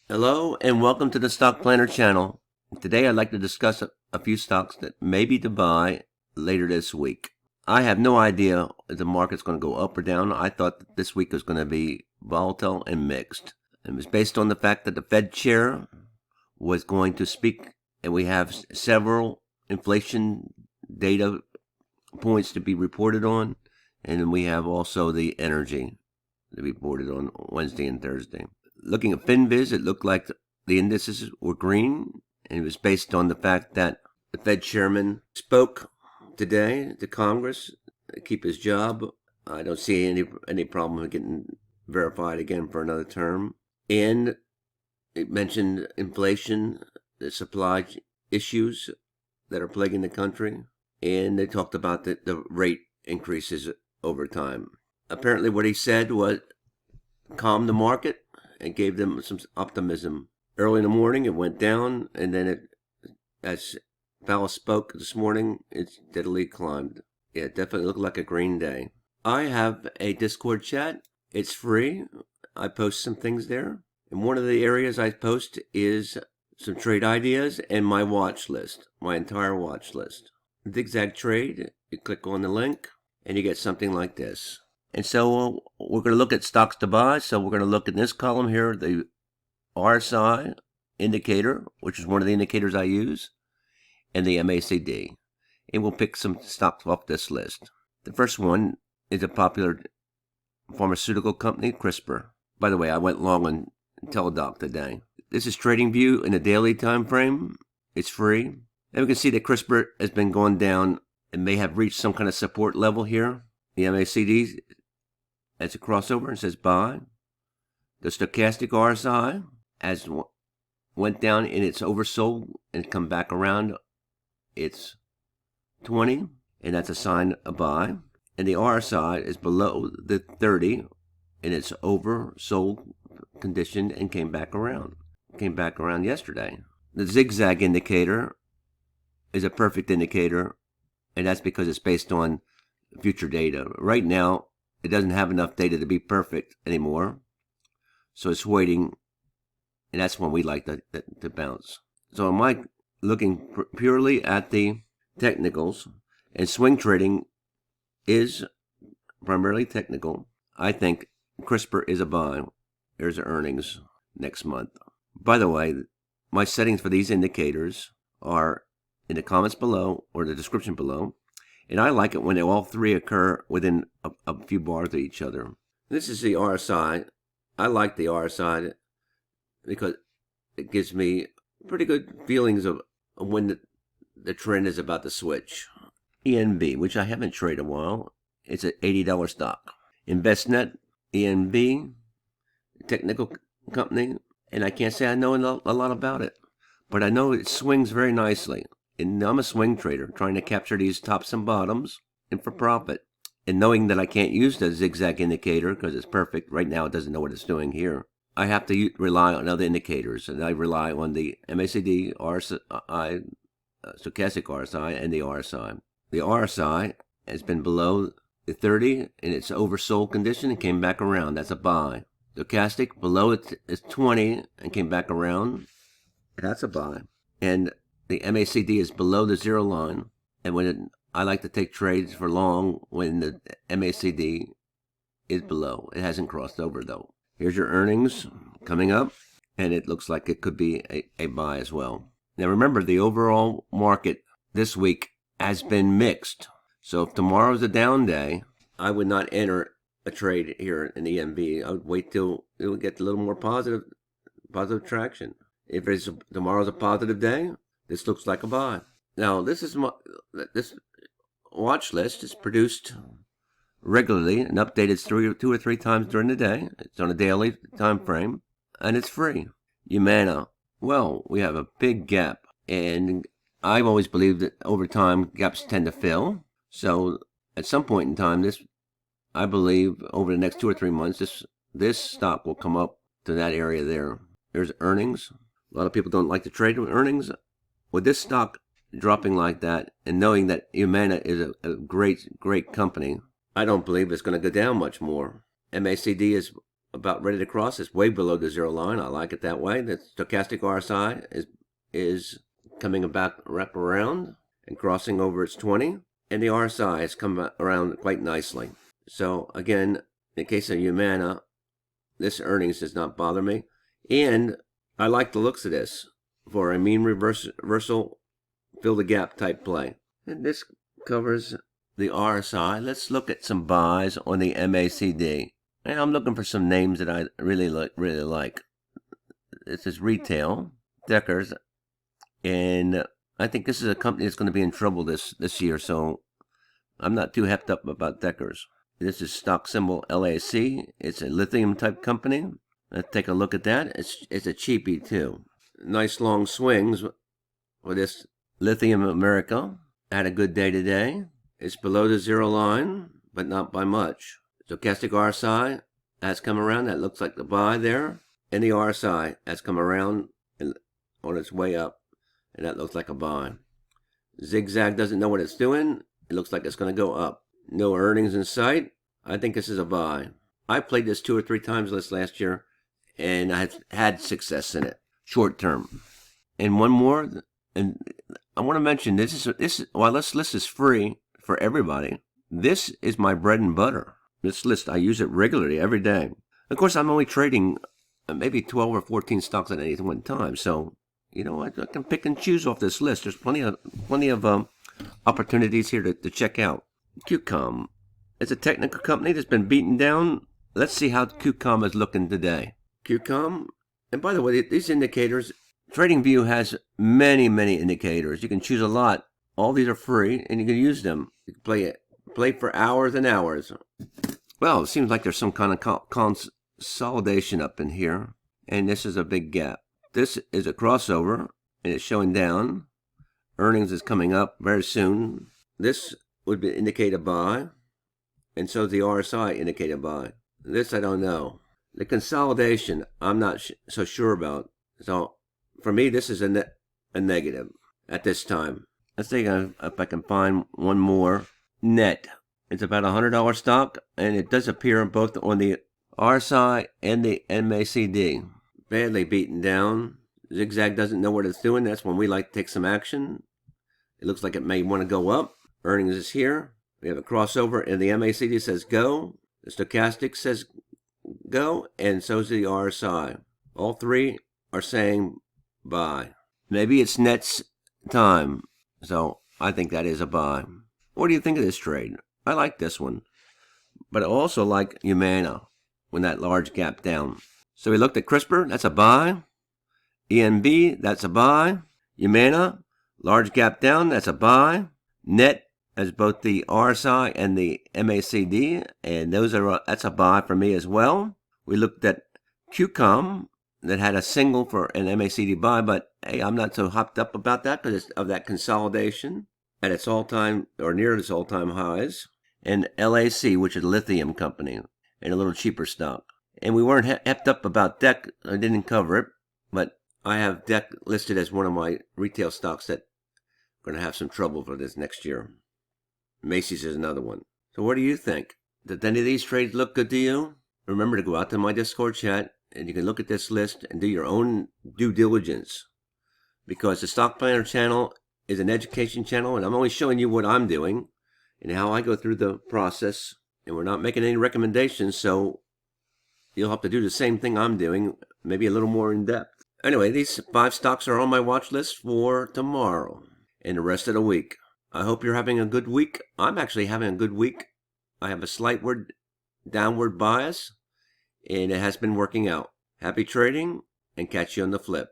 Hello and welcome to the Stock Planner channel. Today I'd like to discuss a few stocks that may be to buy later this week. I have no idea if the market's going to go up or down. I thought that this week was going to be volatile and mixed. It was based on the fact that the Fed chair was going to speak, and we have several inflation data points to be reported on, and then we have also the energy to be reported on Wednesday and Thursday. Looking at FinViz, it looked like the indices were green, and it was based on the fact that the Fed chairman spoke today to Congress to keep his job. I don't see any problem with getting verified again for another term. And it mentioned inflation, the supply issues that are plaguing the country, and they talked about the rate increases over time. Apparently what he said was calm the market and gave them some optimism. Early in the morning, it went down, and then as Powell spoke this morning, it steadily climbed. Yeah, it definitely looked like a green day. I have a Discord chat. It's free. I post some things there. And one of the areas I post is some trade ideas and my watch list, my entire watch list. Zigzag trade, you click on the link, and you get something like this. And so we're going to look at stocks to buy. So we're going to look at this column here, the RSI indicator, which is one of the indicators I use, and the MACD. And we'll pick some stocks off this list. The first one is a popular pharmaceutical company, CRISPR. By the way, I went long on Teladoc today. This is Tradingview in a daily time frame. It's free. And we can see that CRISPR has been going down and may have reached some kind of support level here. The MACD as a crossover and says buy. The stochastic RSI as went down and it's oversold and come back around. It's 20, and that's a sign of buy. And the RSI is below the 30, and it's oversold condition and came back around. Came back around yesterday. The zigzag indicator is a perfect indicator, and that's because it's based on future data. Right now, it doesn't have enough data to be perfect anymore, so it's waiting, and that's when we like to bounce. So am I looking purely at the technicals, and swing trading is primarily technical. I think CRISPR is a buy. There's the earnings next month. By the way, my settings for these indicators are in the comments below or the description below. And I like it when all three occur within a few bars of each other. This is the RSI. I like the RSI because it gives me pretty good feelings of when the trend is about to switch. ENV, which I haven't traded in a while. It's an $80 stock. InvestNet, ENV, technical company. And I can't say I know a lot about it, but I know it swings very nicely. And I'm a swing trader trying to capture these tops and bottoms and for profit. And knowing that I can't use the zigzag indicator because it's perfect. Right now it doesn't know what it's doing here. I have to rely on other indicators. And I rely on the MACD, RSI, stochastic RSI, and the RSI. The RSI has been below the 30 in its oversold condition and came back around. That's a buy. Stochastic below it is 20 and came back around. That's a buy. And the MACD is below the zero line, and I like to take trades for long when the MACD is below. It hasn't crossed over though. Here's your earnings coming up, and it looks like it could be a buy as well. Now remember, the overall market this week has been mixed. So if tomorrow's a down day, I would not enter a trade here in the ENV. I would wait till it would get a little more positive traction. If tomorrow's a positive day, this looks like a buy. Now, this watch list is produced regularly and updated two or three times during the day. It's on a daily time frame, and it's free. Humana, well, we have a big gap, and I've always believed that over time gaps tend to fill. So at some point in time, I believe over the next 2 or 3 months, this stock will come up to that area there. There's earnings. A lot of people don't like to trade with earnings. With this stock dropping like that, and knowing that Humana is a great company, I don't believe it's going to go down much more. MACD is about ready to cross. It's way below the zero line. I like it that way. The stochastic RSI is coming back wrap around and crossing over its 20, and the RSI has come around quite nicely. So again, in the case of Humana, this earnings does not bother me, and I like the looks of this for a mean reversal, fill the gap type play. And this covers the RSI. Let's look at some buys on the MACD. And I'm looking for some names that I really like. This is retail, Deckers, and I think this is a company that's going to be in trouble this year, so I'm not too hepped up about Deckers. This is stock symbol LAC. It's a lithium type company. Let's take a look at that. It's a cheapie too. Nice long swings with this Lithium America. Had a good day today. It's below the zero line, but not by much. Stochastic RSI has come around. That looks like the buy there. And the RSI has come around and on its way up, and that looks like a buy. Zigzag doesn't know what it's doing. It looks like it's going to go up. No earnings in sight. I think this is a buy. I played this 2 or 3 times this last year, and I had success in it, short term. And one more, and I want to mention this while this list is free for everybody, this is my bread and butter. This list, I use it regularly every day. Of course, I'm only trading maybe 12 or 14 stocks at any one time, so you know I can pick and choose off this list. There's plenty of opportunities here to check out. QCOM. It's a technical company that's been beaten down. Let's see how QCOM is looking today. QCOM, and by the way, these indicators, Tradingview has many indicators. You can choose a lot. All these are free, and you can use them. You can play for hours and hours. Well, it seems like there's some kind of consolidation up in here, and this is a big gap. This is a crossover, and it's showing down. Earnings is coming up very soon. This would indicate a buy, and so the RSI indicate a buy. This I don't know. The consolidation I'm not so sure about. So for me, this is a negative at this time. Let's see if I can find one more. Net. It's about a $100 stock, and it does appear both on the RSI and the MACD. Badly beaten down. Zigzag doesn't know what it's doing. That's when we like to take some action. It looks like it may want to go up. Earnings is here. We have a crossover, and the MACD says go. The stochastic says go, and so is the RSI. All three are saying buy. Maybe it's Net's time, so I think that is a buy. What do you think of this trade? I like this one, but I also like Humana when that large gap down. So we looked at CRSP, that's a buy. ENV, that's a buy. Humana, large gap down, that's a buy. Net as both the RSI and the MACD, and that's a buy for me as well. We looked at QCOM that had a single for an MACD buy, but hey, I'm not so hopped up about that because of that consolidation at its all-time or near its all-time highs. And LAC, which is a lithium company, and a little cheaper stock. And we weren't hepped up about DEC. I didn't cover it, but I have DEC listed as one of my retail stocks that are going to have some trouble for this next year. Macy's is another one. So what do you think? Did any of these trades look good to you? Remember to go out to my Discord chat, and you can look at this list and do your own due diligence. Because the Stock Planner channel is an education channel, and I'm only showing you what I'm doing and how I go through the process, and we're not making any recommendations, so you'll have to do the same thing I'm doing, maybe a little more in depth. Anyway, these 5 stocks are on my watch list for tomorrow and the rest of the week. I hope you're having a good week. I'm actually having a good week. I have a slight downward bias, and it has been working out. Happy trading, and catch you on the flip.